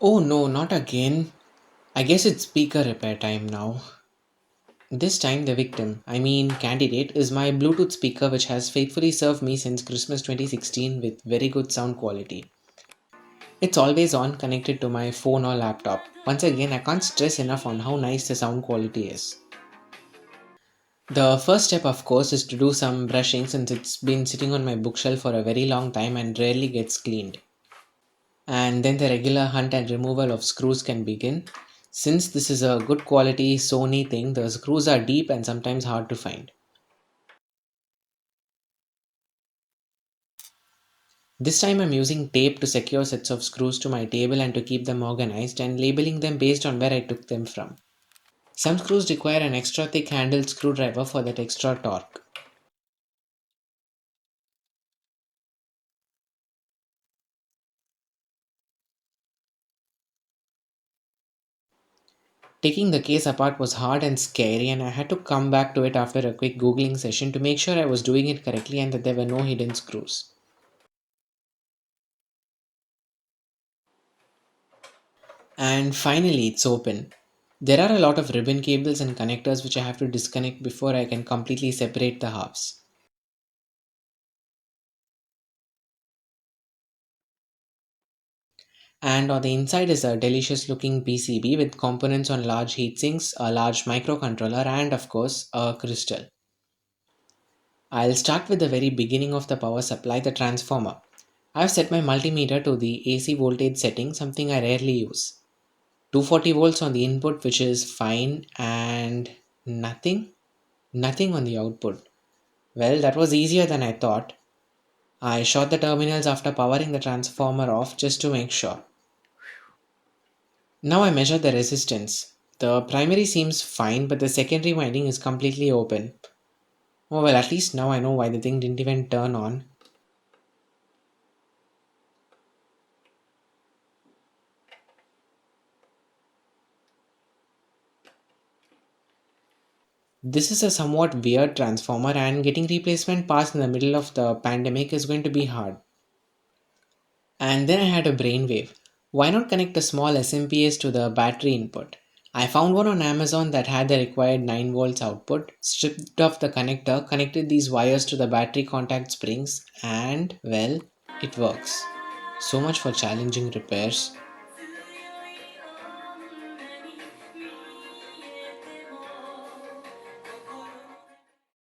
Oh no, not again. I guess it's speaker repair time now. This time, the victim, I mean candidate, is my Bluetooth speaker which has faithfully served me since Christmas 2016 with very good sound quality. It's always on, connected to my phone or laptop. Once again, I can't stress enough on how nice the sound quality is. The first step, of course, is to do some brushing since it's been sitting on my bookshelf for a very long time and rarely gets cleaned. And then the regular hunt and removal of screws can begin. Since this is a good quality Sony thing, the screws are deep and sometimes hard to find. This time I'm using tape to secure sets of screws to my table and to keep them organized and labeling them based on where I took them from. Some screws require an extra thick handled screwdriver for that extra torque. Taking the case apart was hard and scary, and I had to come back to it after a quick googling session to make sure I was doing it correctly and that there were no hidden screws. And finally, it's open. There are a lot of ribbon cables and connectors which I have to disconnect before I can completely separate the halves. And on the inside is a delicious looking PCB with components on large heatsinks, a large microcontroller, and of course, a crystal. I'll start with the very beginning of the power supply, the transformer. I've set my multimeter to the AC voltage setting, something I rarely use. 240 volts on the input, which is fine, and nothing on the output. Well, that was easier than I thought. I shot the terminals after powering the transformer off just to make sure. Now I measure the resistance. The primary seems fine, but the secondary winding is completely open. Oh well, at least now I know why the thing didn't even turn on. This is a somewhat weird transformer, and getting replacement parts in the middle of the pandemic is going to be hard. And then I had a brainwave. Why not connect a small SMPS to the battery input? I found one on Amazon that had the required 9 volts output, stripped off the connector, connected these wires to the battery contact springs, and well, it works. So much for challenging repairs.